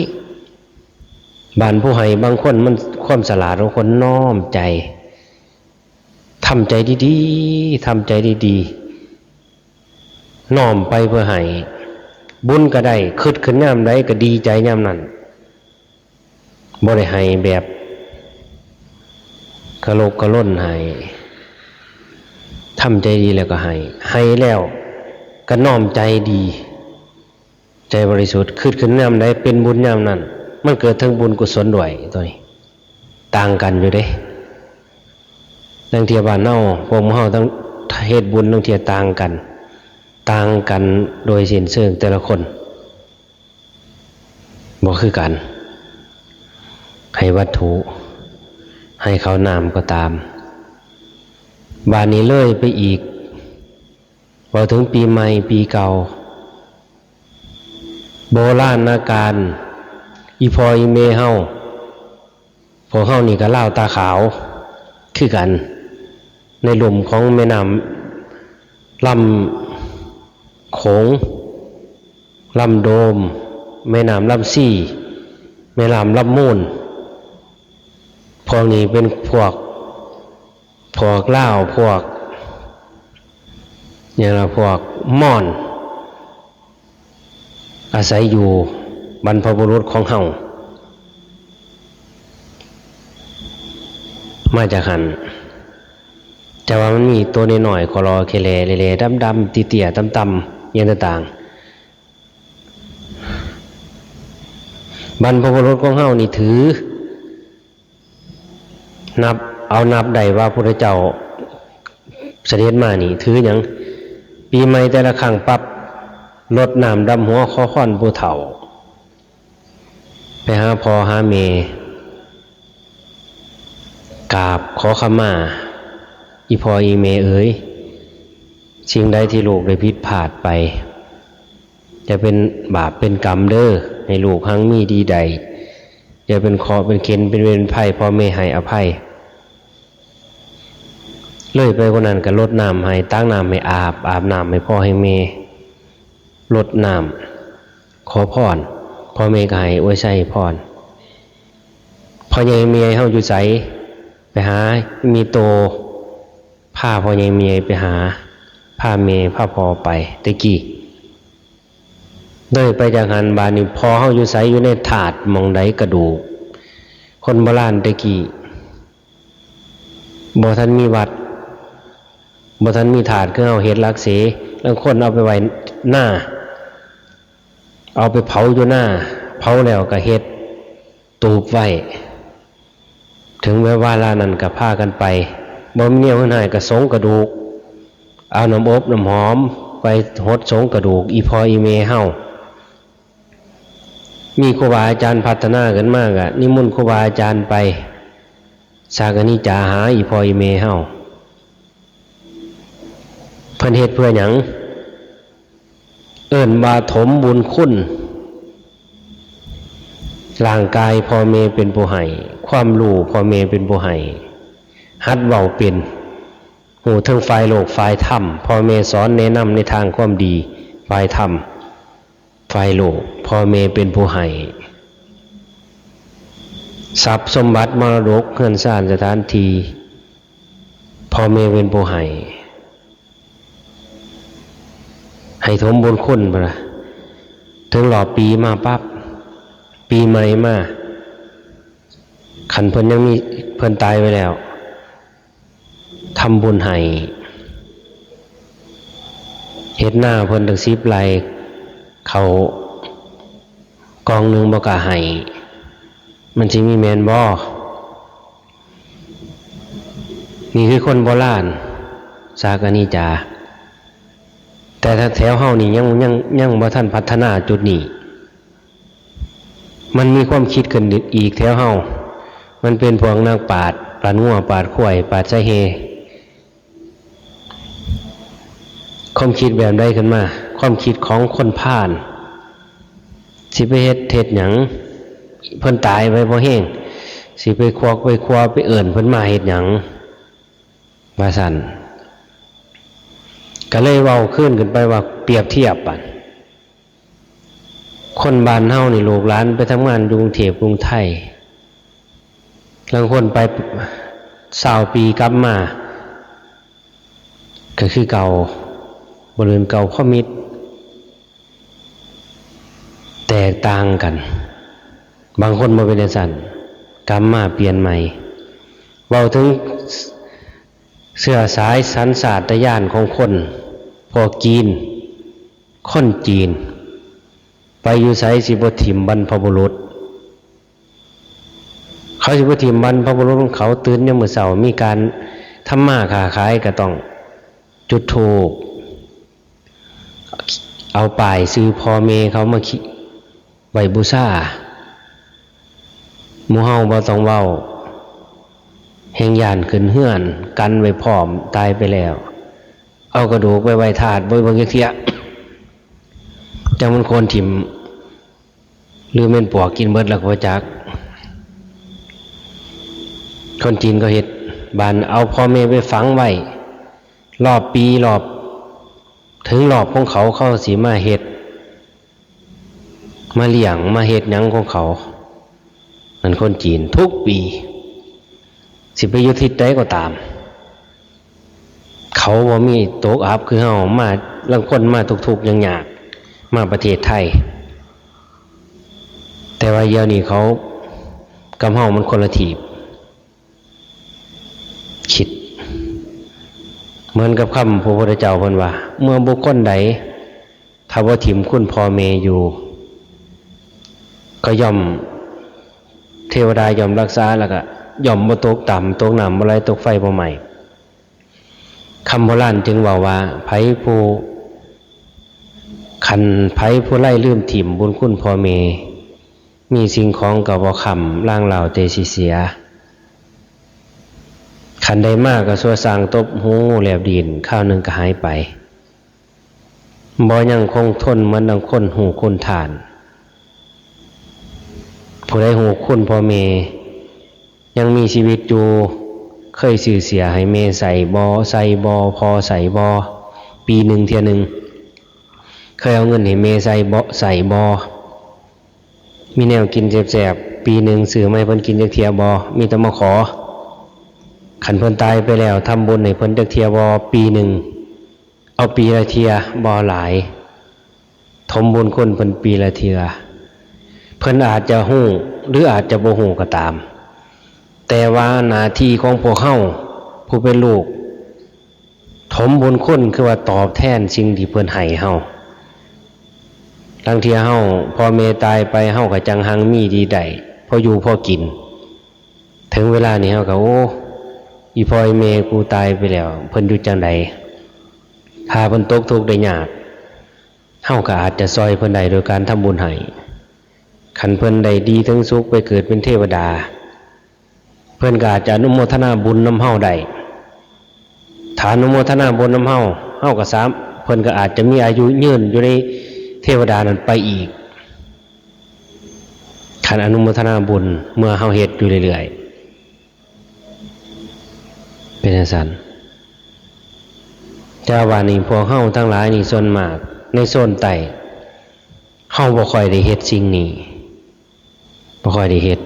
บ้านผู้ให้บางคนมันความฉลาดบางคนน้อมใจทำใจดีๆทำใจดีๆน้อมไปเพื่อให้บุญก็ได้คิดขึ้นยามใดก็ดีใจยามนั้นบ่ได้ให้แบบกะโลกกะล่นให้ทำใจดีแล้วก็ให้แล้วก็น้อมใจดีใจบริสุทธิ์คิดขึ้นยามใดเป็นบุญยามนั้นมันเกิดทั้งบุญกุศลด้วยตัวนี้ต่างกันอยู่เด้ทั้งเทียบ้านเฮาพวกเฮาทั้งเฮ็ดบุญทั้งเทียต่างกันโดยสิ้นเชิงแต่ละคนบ่คือกันให้วัตถุให้เขานามก็ตามบ้านนี้เลยไปอีกพอถึงปีใหม่ปีเก่าโบราณการอีพออีเมเฮาพวกเฮานี่ก็ลาวตาขาวคือกันในหลุมของแม่น้ำลำโขงลำโดมแม่น้ำลำซี่แม่น้ำลำมูลพวกนี้เป็นพวกลาวพวกอย่างละพวกม่อนอาศัยอยู่บรรพบุรุษของเฮามาจากหันแต่ว่ามันมีตัวน้อยๆคอรอเคเลเลดำๆเตี้ยๆต่ำๆอย่างต่างๆ บรรพบุรุษของเฮานี่ถือนับได้ว่าพระพุทธเจ้าเสด็จมานี่ถือหยังปีใหม่แต่ละครั้งปั๊บรดน้ำดำหัวขอค้อนผู้เฒ่าไปหาพ่อหาแม่กราบขอขมาอีพ่ออีแม่เอ๋ยสิ่งใดที่ลูกได้ผิดพลาดไปจะเป็นบาปเป็นกรรมเด้อให้ลูกหังมีดีใดจะเป็นเคราะห์เป็นเข็ญเป็นเวรภัยพ่อแม่ให้อภัยเลยไปคนนั้นก็รดน้ำให้ตั้งน้ำให้อาบน้ำให้พ่อให้แม่รดน้ำขอพรพ่อแม่ก็ให้อวยชัยพรพ่อใหญ่เมียเฮาอยู่ไสไปหามีโตพาพ่อใหญ่เมียไปหาพาแม่พาพ่อไปตะกี้เลยไปจากหันบานนี่พอเฮาอยู่ไสอยู่ในถาดหม่องใดกระดูกคนโบราณตะกี้บ่ทันมีวัดบ่ทันมีถาดคือเฮาเฮ็ดรักเสแล้วคนเอาไปไว้หน้าเอาไปเผาอยู่หน้าเผาแล้วก็เฮ็ดตูบไว้ถึงแม้ว่าลานั้นก็พากันไปบ่มีแนวอื่นให้ก็สงกระดูกเอาน้ำอบน้ำหอมไปหดสงกระดูกอีพ่ออีแม่เฮามีครูบาอาจารย์พัฒนาขึ้นมากอ่ะนิมนต์ครูบาอาจารย์ไปสากนิจาหาอีพ่ออีแม่เฮาเพิ่นเฮ็ดเพื่อหยังเอิ้นว่าถมบุญคุณร่างกายพ่อแม่เป็นผู้ให้ความรู้พ่อแม่เป็นผู้ให้หัดเว้าเป็นหูเทิงฝ่ายโลกฝ่ายธรรมพ่อแม่สอนแนะนำในทางความดีฝ่ายธรรมฝ่ายโลกพ่อแม่เป็นผู้ให้ทรัพย์สมบัติมรดกเงินซ่านสถานที่พ่อแม่เป็นผู้ให้ถมบุญคุณบ่ล่ะถึงรอบปีมาปั๊บปีใหม่มาคันเพิ่นยังมีเพิ่นตายไปแล้วทำบุญให้เฮ็ดหน้าเพิ่นตั้ง10 ไร่เขากองหนึงบ่กล้าให้มันสิมีแม่นบ่นี่คือคนโบราณสากนิจาแต่ถ้าแถวเฮานี่ยังบ่ทันพัฒนาจุดนี้มันมีความคิดขึ้นอีกแถวเฮามันเป็นพวกนักปราชญ์ปราชญ์งัวปราชญ์ข้วยปราชญ์ไสเฮความคิดแบบใดขึ้นมาความคิดของคนพาลสิไปเฮ็ดหยังเพิ่นตายไว้บ่แห้งสิไปควักไปคว้าไปเอิ้นเพิ่นมาเฮ็ดหยังว่าซั่นก็เลยเว้าขึ้นไปว่าเปรียบเทียบกันคนบ้านเฮานี่ลูกหลานไปทำงานอยู่กรุงเทพกรุงไทยบางคนไป20 ปีกลับมาก็คือเก่าบ่ลืมเก่าข้อมิตรแตกต่างกันบางคนบ่เป็นจังซั่นกลับมาเปลี่ยนใหม่เว้าถึงเสื้อสายสัญชาตญาณของคนพวกจีนคนจีนไปอยู่ไสสิบ่ถิมบรรพบุรุษเขาสิบ่ถิมบรรพบุรุษของเขาตื่นยามมื้อเช้ามีการทำมาค้าขายก็ต้องจุดธูปเอาป้ายชื่อพ่อแม่เขามาไว้บูชาหมู่เฮาบ่ต้องเว้าแห่งย่านขึ้นเฮือนกันไว้พร้อมตายไปแล้วเอากระดูกไปไว้ถาดบ่เบิ่งจักเที่ยจังมันคนถิ่มหรือแม่นปวกกินเบิดแล้วก็บ่จักคนจีนก็เฮ็ดบ้านเอาพ่อแม่ไปฝังไว้รอบปีรอบถึงรอบของเขาสิมาเฮ็ดมาเลี้ยงมาเฮ็ดหยังของเขานั่นคนจีนทุกปีสิไปอยู่ทิศใดก็ตามเขาบ่มีตกอับคือเฮามาลางคนมาทุกๆยากๆมาประเทศไทยแต่ว่าเดี๋ยวนี้เขากับเฮามันคนละทีบคิดเหมือนกับคำพระพุทธเจ้าเพิ่นว่าเมื่อบุคคลใดถ้าบ่ถิมคุณพ่อแม่อยู่ ก็ย่อมเทวดาย่อมรักษาแล้วก็ย่อมบ่ตกต่ำตกน้ำบ่ไหลตกไฟบ่ไหม้คำโบราณจึงว่าไผผู้คันไผผู้ไล่ลืมถิ่มบุญคุณพ่อแม่มีสิ่งของก็บ่ค้ำล่างเหล่าเตสิเสียคันใดมากก็ซัวสร้างตบหูแหลบดินข้าวหนึ่งก็หายไปบ่ยังคงทนเหมือนดังคนหูคุณทานผู้ใดหูคุณพ่อแม่ยังมีชีวิตอยู่เคยสื่อเสียให้แม่ใส่บ่พอใส่บ่ปีหนึ่งเที่ยหนึ่งเคยเอาเงินให้แม่ใส่บ่มีแนวกินแสบๆปีหนึ่งซื้อมาให้เพิ่นกินจักเที่ยบ่มีแต่มาขอขันเพิ่นตายไปแล้วทำบุญให้เพิ่นจักเที่ยบ่ปีหนึ่งเอาปีละเที่ยบ่หลายทมบุญคุณเพิ่นปีละเที่ยเพิ่นอาจจะฮู้หรืออาจจะบ่ฮู้ก็ตามแต่ว่าหน้าที่ของพวกเฮาผู้เป็นลูกทมบุญคุณคือว่าตอบแทนสิ่งที่เพิ่นให้เฮาบางทีเฮาพอแม่ตายไปเฮาก็จังหังมีดีได้พออยู่พอกินถึงเวลานี้เฮาก็โอ้อีพ่ออีแม่กูตายไปแล้วเพิ่นอยู่จังไดถ้าเพิ่นตกทุกข์ได้ยากเฮาก็อาจจะซอยเพิ่นได้โดยการทำบุญให้คันเพิ่นได้ดีถึงสุขไปเกิดเป็นเทวดาเพิ่นก็อาจจะอนุโมทนาบุญนำเฮาได้ถ้าอนุโมทนาบุญนำเฮาก็เพิ่นก็อาจจะมีอายุยืนอยู่ในเทวดานั้นไปอีกคันอนุโมทนาบุญเมื่อเฮาเฮ็ดอยู่เรื่อยๆเป็นจังซั่นแต่ว่านี่พวกเฮาทั้งหลายนี่ส่วนมากในโซนใต้เฮาบ่ค่อยได้เฮ็ดสิ่งนี้บ่ค่อยได้เฮ็ด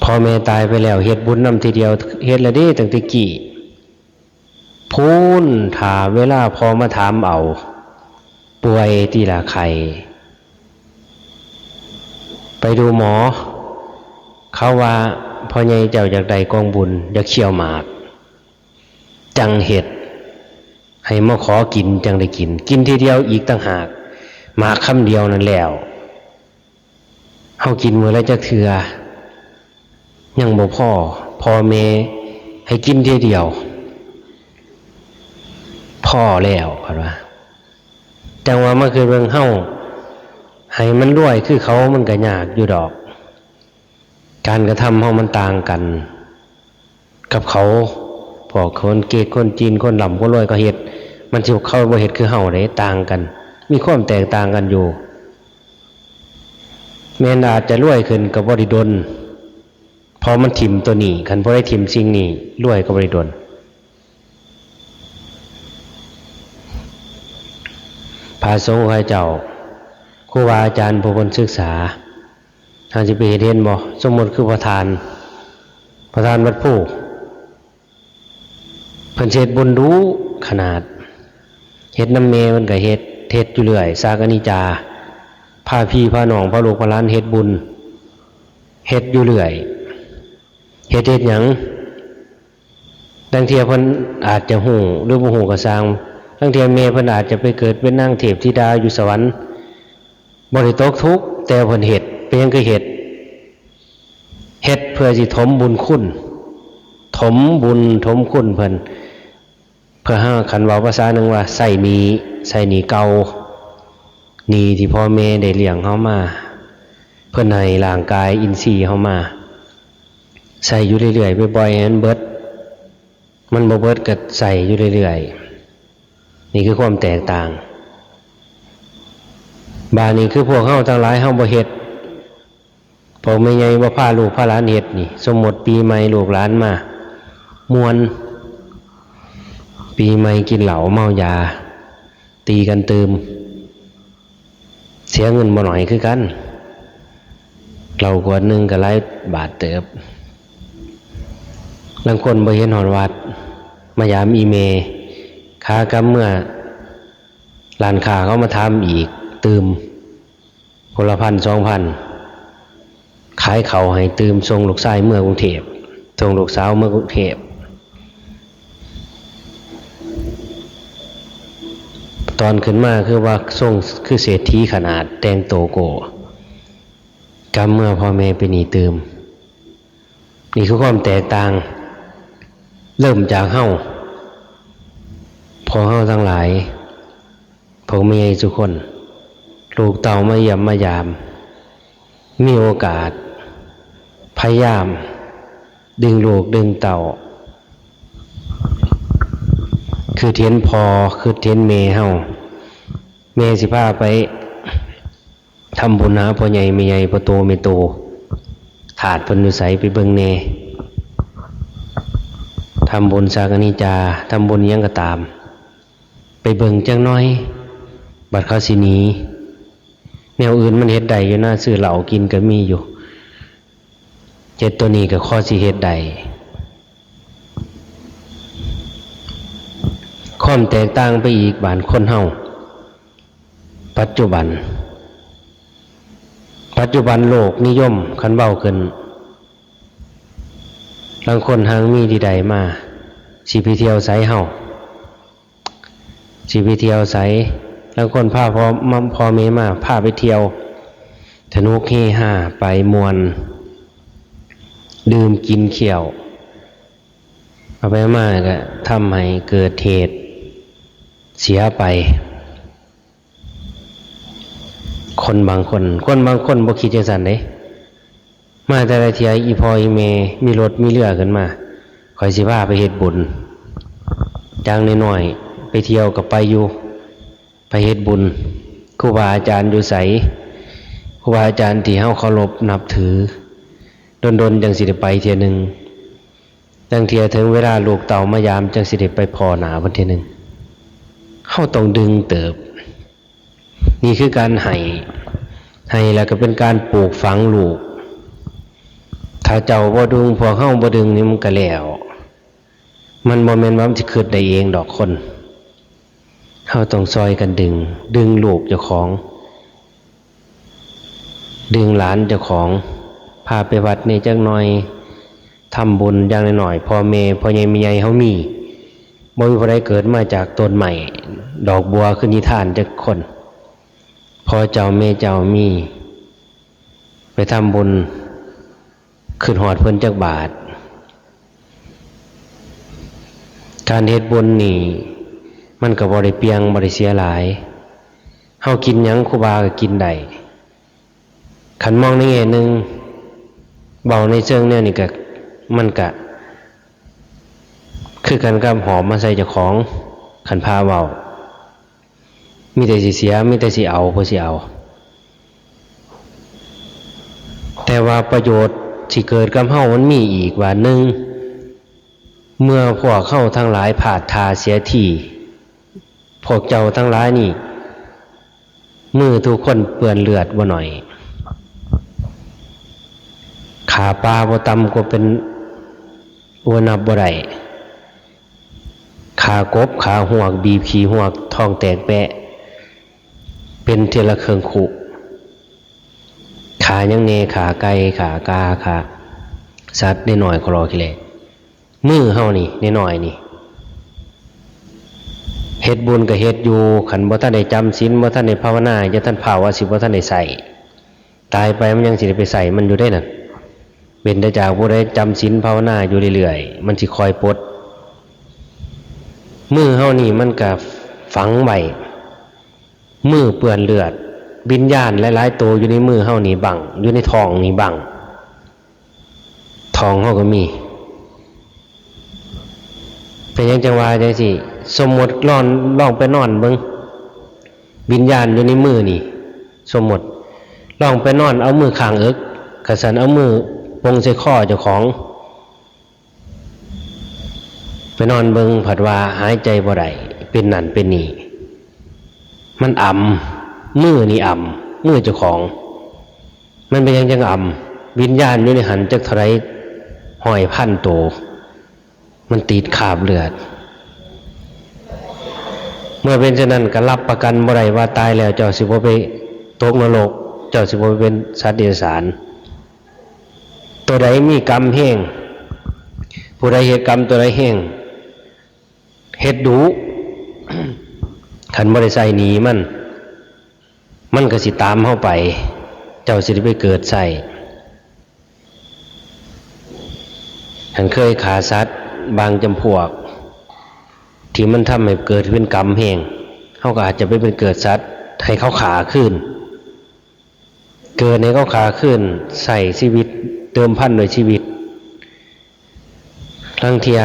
พ่อแม่ตายไปแล้วเฮ็ดบุญนำทีเดียวเฮ็ดแล้วเด้ตั้งแต่กี้พูนถ้าเวลาพอมาถามเอาป่วยทีละไข้ไปดูหมอเขาว่าพ่อใหญ่เจ้าอยากได้กองบุญอยากเคี่ยวหมากจังเฮ็ดให้มาขอกินจังได้กินทีเดียวอีกต่างหากหมากคำเดียวนั่นแล้วเฮากินมื้อละจักเทื่อยังบ่พ่อแม่ให้กินทีเดียวพ่อแล้วครับว่าจังว่ามันคือเรื่องเฮาให้มันรวยคือเขามันก็ยากอยู่ดอกการกระทำเฮามันต่างกันกับเขาพวกคนเกย์คนจีนคนหล่ำคนรวยก็เฮ็ดมันสิเข้าบ่เฮ็ดคือเฮาได้ต่างกันมีความแตกต่างกันอยู่แม้นอาจจะรวยขึ้นก็บ่ได้ดลพอมันถิ่มตัวนี้คันบ่ได้ถิ่มสิ่งนี้รวยก็บ่ได้ดลพระสงฆ์ข้าเจ้าครูบาอาจารย์ผู้คนศึกษาทางสิไปเฮ็ดบ่สมมุติคือประธานวัดผู้เพิ่นเฮ็ดบุญรู้ขนาดเฮ็ดน้ำเมมันก็เฮ็ดอยู่เรื่อยสากนิจาพาพี่พาน้องพาลูกพาหลานเฮ็ดบุญเฮ็ดอยู่เรื่อยเฮ็ดหยังบางเที่ยเพิ่นอาจจะฮู้หรือบ่ฮู้ก็สร้างบางเที่ยแม่เพิ่นอาจจะไปเกิดเป็นนางเทพธิดาอยู่สวรรค์บ่ได้ตกทุกข์แต่เพิ่นเฮ็ดเป็นหยังคือเฮ็ดเพื่อสิถมบุญคุณถมบุญถมคุณเพิ่นเพื่อให้คันเว้าภาษาหนึ่งว่าใส่หนี้เก่าหนี้ที่พ่อแม่ได้เลี้ยงเฮามาเพิ่นให้ร่างกายอินทรีย์เฮามาใส่อยู่เรื่อยๆบ่อยๆมันเบิดมันบ่เบิดก็ใส่อยู่เรื่อยๆนี่คือความแตกต่างบาดนี้คือพวกเฮาทั้งหลายเฮาบ่เฮ็ดพอแม่ใหญ่บ่พาลูกพาหลานเฮ็ดนี่สมมุติปีใหม่ลูกหลานมาม่วนปีใหม่กินเหล้าเมายาตีกันตืมเสียเงินบ่หน่อยคือกันเหล้าขวดนึงก็หลายบาทเติบบางคนบ่เห็นฮอดวัดมายามอีเมค้ากำเมื่อร้านค้าเขามาถามอีกตืมคนละ1,000 2,000ขายเขาให้ตืมส่งลูกชายเมื่อกรุงเทพส่งลูกสาวเมื่อกรุงเทพ ตอนขึ้นมาคือว่าทรงคือเศรษฐีขนาดแต่งโตโกกำเมื่อพ่อแม่เป็นหนี้ตืมนี่คือความแตกต่างเริ่มจากเฮาพอเฮาทั้งหลายพ่อแม่ทุกคนลูกเต่ามาเยี่ยมมายามมีโอกาสพยายามดึงลูกดึงเต่าคือเทียนพอคือเทียนเมเฮาเมสิพาไปทำบุญหาพ่อใหญ่แม่ใหญ่พ่อโตแม่โตถาดเพิ่นอยู่ไสไปเบิ่งแน่ทำบุญสากนิจาทำบุญยังก็ตามไปเบิ่งจังน้อยบัดเขาสิหนีแนวอื่นมันเฮ็ดได้อยู่นะซื้อเหล้ากินก็มีอยู่เจ็ดตัวนี้ก็ข้อสิเฮ็ดได้ความแตกต่างไปอีกบานคนเฮาปัจจุบันโลกนิยมคันเว้าขึ้นบางคนหางมีที่ใดมาสิไปเที่ยวไสเฮาสิไปเที่ยวไสบางคนพาพ่อแม่มาพาไปเที่ยวสนุกเฮฮาไปมวนดื่มกินเขียวเอาไปมาก็ทำให้เกิดเหตุเสียไปคนบางคนบ่คิดจังซั่นเด้มาแต่ละเที่ยอีพ่ออีแม่มีรถมีเรือขึ้นมาข่อยสิพาไปเฮ็ดบุญจังน้อยๆไปเที่ยวก็ไปอยู่ไปเฮ็ดบุญครูบาอาจารย์อยู่ไสครูบาอาจารย์ที่เฮาเคารพนับถือดนๆจังสิได้ไปเที่ยนึงจังเที่ยถึงเวลาลูกเต่ามายามจังสิได้ไปพอหน้าเพิ่นเที่ยนึงเฮาต้องดึงเติบนี่คือการให้แล้วก็เป็นการปลูกฝังลูกถ้าเจ้าบ่ดึงพวกเฮาบ่ดึงนี่มันก็แล้วมันบ่แม่นว่ามันสิคิดได้เองดอกคนเฮาต้องซอยกันดึงลูกเจ้าของดึงหลานเจ้าของพาไปวัดนี่จักหน่อยทำบุญอย่างน้อยๆพ่อแม่พ่อใหญ่แม่ใหญ่เฮามีบ่มีผู้ใดเกิดมาจากต้นไม้ดอกบัวคือนิทานจักคนพ่อเจ้าแม่เจ้ามีไปทำบุญขึ้นหอดเพิ่นจักบาทการเฮ็ดบุญนี่มันก็บ่ได้เปียงบ่ได้เสียหลายเฮากินหยังครูบาก็กินได้คันมองในแง่หนึงเบาในเชิงแนวนี่ก็มันก็คือกันกับหอมมาใส่เจ้าของคันพาเว้ามีแต่สิเสียมีแต่สิเอาบ่สิเอาแต่ว่าประโยชน์ที่เกิดกับเฮามันมีอีกว่านึงเมื่อพวกเฮาทั้งหลายผาดทาเสียทีพวกเจ้าทั้งหลายนี่มือทุกคนเปื้อนเลือดบ่หน่อยขาปลาบ่ต่ำกว่าเป็นนับบ่ได้ขากบขาหวกบีบขี้หวกท้องแตกแปะเป็นเทละเครื่องขุขายังเนขาไก่ขากาขาสัตว์น้อยๆคลอขี้เหร่มือเฮานี่น้อยๆนี่เฮ็ดบุญก็เฮ็ดอยู่ขันบ่ทันได้จำศีลบ่ทันได้ภาวนาจะท่านภาวะสิบ่ทันได้ใส่ตายไปมันยังสิได้ไปใส่มันอยู่ได้นั่นเป็นได้จากผู้ใดจำศีลภาวนาอยู่เรื่อยๆมันสิคอยปลดมือเฮานี่มันก็ฝังไว้มือเปื้อนเลือดวิญญาณหลายๆตัวอยู่ในมือเฮานี่บังอยู่ในท้องนี่บังท้องเฮาก็มีเป็นยังจังว่าจังซี่สมมุติลองไปนอนเบิ่งวิญญาณอยู่ในมือนี่สมมุติลองไปนอนเอามือข้างเอิกกะสันเอามือปงใส่คอเจ้าของไปนอนเบิ่งผัดว่าหายใจบ่ได้เป็นนั่นเป็นนี่มันอ่ำมือนี่อ่ำมือเจ้าของมันเป็นยังจังอ่ำวิญญาณอยู่ในหันจักเท่าไรห้อยพันโตมันติดคราบเลือดเมื่อเป็นเช่นนั้นก็รับประกันบ่ได้ว่าตายแล้วเจ้าสิบ่ไปตกนรกเจ้าสิบ่ไปเป็นสัตว์เดรัจฉานตัวใดมีกรรมแห้งผู้ใดเฮ็ดกรรมตัวใดแห้งเฮ็ดดุ คันบ่ได้ใส่หนีมันก็สิตามเฮาไปเจ้าสิได้ไปเกิดใส่ฉันเคยฆ่าสัตว์บางจำพวกที่มันทำให้เกิดเป็นกรรมแห่งเฮาก็อาจจะไปเป็นเกิดสัตว์ให้เขาขาขึ้นเกิดให้เขาขาขึ้นใส่ชีวิตเติมพันด้วยชีวิตลังเทีย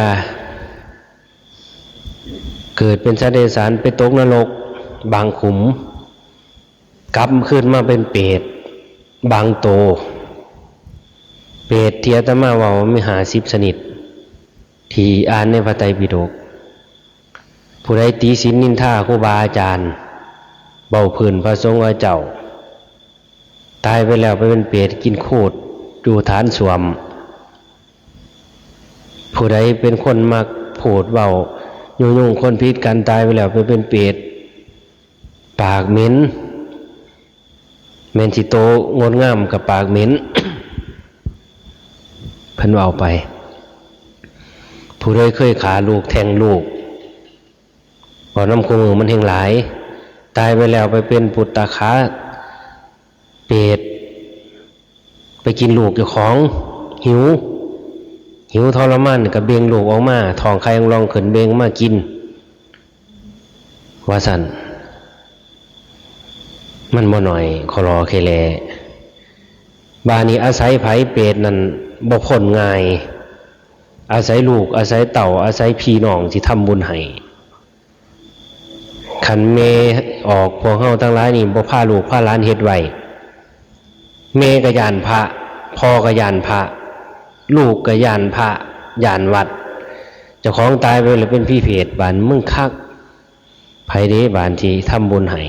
เกิดเป็นสัตว์เดรัจฉานไปตกนรกบางขุมกลับขึ้นมาเป็นเปรตบางโตเปรตที่อาตมาว่ามี50 ชนิดที่อ่านในพระไตรปิฎกผู้ใดตีศีลนินทาครูบาอาจารย์เบาพื้นพระสงฆ์ว่าเจ้าตายไปแล้วไปเป็นเปรตกินโคตรอยู่ฐานสวมผู้ใดเป็นคนมักพูดเบายุ่งคนพิษกันตายไปแล้วไปเป็นเปรตปากเหม็นสิโตงดงามกับปากเหม็น เพิ่นเอาไปผู้ใดเคยขาลูกแทงลูกก่อนน้ำคงมือมันแห่งหลายตายไปแล้วไปเป็นปุตตะขาเปรตไปกินลูกเจ้าของหิวทรมานกับเบ่งลูกออกมาท้องไข่ลองขึ้นเบ่งมากินว่าสั่นมันบ่หน่อยขอรอเคแลบานี้อาศัยไผเปรตนั่นบ่พ้นง่ายอาศัยลูกอาศัยเต่าอาศัยพี่น้องที่ทำบุญให้ขันเมออกพวกเฮาทั้งหลายนี่บ่พาลูกพาหลานเฮ็ดไว้เมก็ย่านพระพ่อก็ย่านพระลูกก็ย่านพระย่านวัดเจ้าของตายไปแล้วเป็นพี่เพศบานมึงคักไผเด้บานที่ทำบุญให้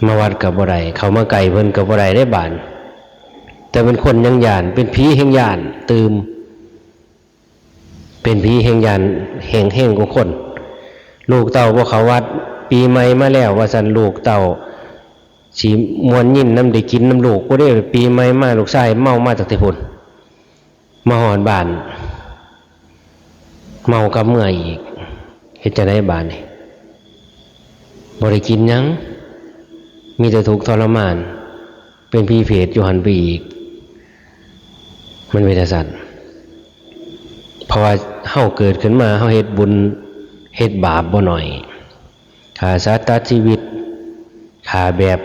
มาวัดกับบ่ได้เขามาไก่เพิ่นกับบ่ได้ได้บานแต่เป็นคนยังย่านเป็นผีแห่งย่านตื่มเป็นผีแห่งย่านแห่งกว่าคนลูกเต่าบ่เขาวัดปีใหม่มาแล้วว่าซั่นลูกเต่าสิมวนยินน้ำได้กินน้ำลูกบ่ได้ปีใหม่มาลูกชายเมามาจากแต่พุ่นมาหอนบ้านเมากับเมื่อยอีกเฮ็ดจังได๋บาดนี่บ่ได้กินหยังมีแต่ทุกข์ทรมานเป็นผีเพศอยู่หันไปอีกมันเป็นจังซั่นเพราะว่าเฮาเกิดขึ้นมาเฮาเฮ็ดบุญเฮ็ดบาปบ่หน่อยฆ่าสัตว์ตัดชีวิตฆ่าแบบ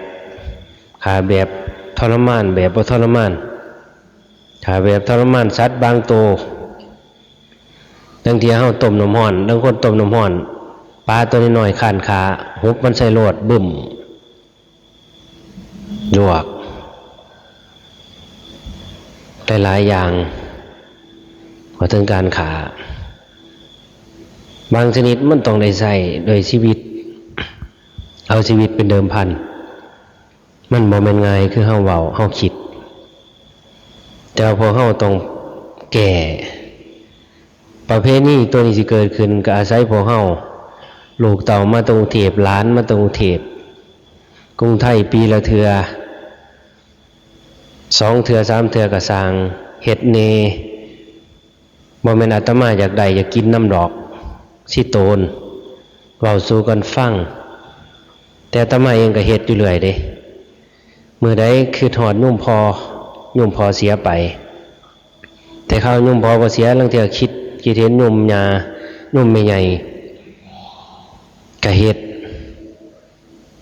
ทรมานแบบบ่ทรมานฆ่าแบบทรมานสัตว์บางโตบางทีเฮาต้มน้ำร้อนบางคนต้มน้ำร้อนปลาตัวน้อยๆข้านขาหุบมันใส่โลดบึ้มลวกหลายๆอย่างมาถึงการขาบางชนิดมันต้องได้ใช้โดยชีวิตเอาชีวิตเป็นเดิมพันมันบ่แม่นง่ายคือเฮาเว้าเฮาคิดแต่พอเฮาต้องแก่ประเภทนี้ตัวนี้สิเกิดขึ้นก็อาศัยพวกเฮาลูกเต่ามาตรงเทพหลานมาตรงเทพกรุงไทยปีละเทื่อ2 เทื่อ 3 เทื่อก็สร้างเฮ็ดเนบ่แม่นอาตมาอยากได้อยากกินน้ำดอกสิโตนเว้าสู่กันฟังแต่อาตมาเองก็เฮ็ดอยู่เรื่อยเด้มื้อใดคือฮอดโยมพ่อเสียไปแต่ข้าวโยมพ่อบ่เสียลางเทื่อคิดเห็นโยมย่าโยมแม่ใหญ่ก็เฮ็ด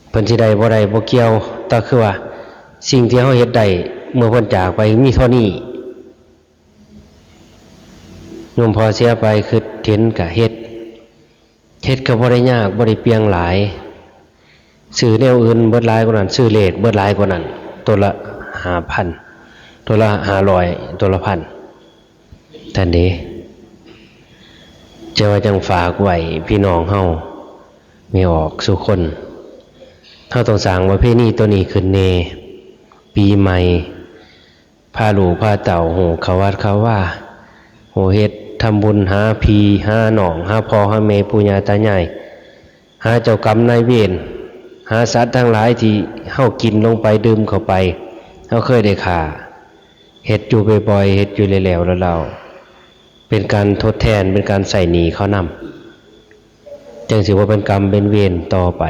เพิ่นสิได้บ่ได้บ่เกี่ยวแต่คือว่าสิ่งที่เฮาเฮ็ดได้เมื่อเพิ่นจากไปมีเท่านี้โยมพ่อเสียไปคือเห็นก็เฮ็ดก็บ่ได้ยากบ่ได้เปียงหลายซื้อแนวอื่นเบิดหลายกว่านั้นซื้อเลขเบิดหลายกว่านั้นตัวละ 5,000 ตัวละ 500 ตัวละ 1,000 ท่านเด้จะว่าจังฝากไว้พี่น้องเฮามีออกสู่คนเฮาต้องสร้างประเพณีตัวนี้ขึ้นแน่ปีใหม่พาลูกพาเต่าโหเขาวัดเขาว่าโหเฮ็ดทำบุญหาพี่หาน้องหาพ่อหาแม่ปู่ย่าตายายหาเจ้ากรรมนายเวรหาสัตว์ทั้งหลายที่เฮากินลงไปดื่มเข้าไปเฮาเคยได้ฆ่าเฮ็ดอยู่บ่อยๆเฮ็ดอยู่แล้วๆแล้วเป็นการทดแทนเป็นการใส่หนี้เขาน จึงสิว่าเป็นกรรมเป็นเวรต่อไป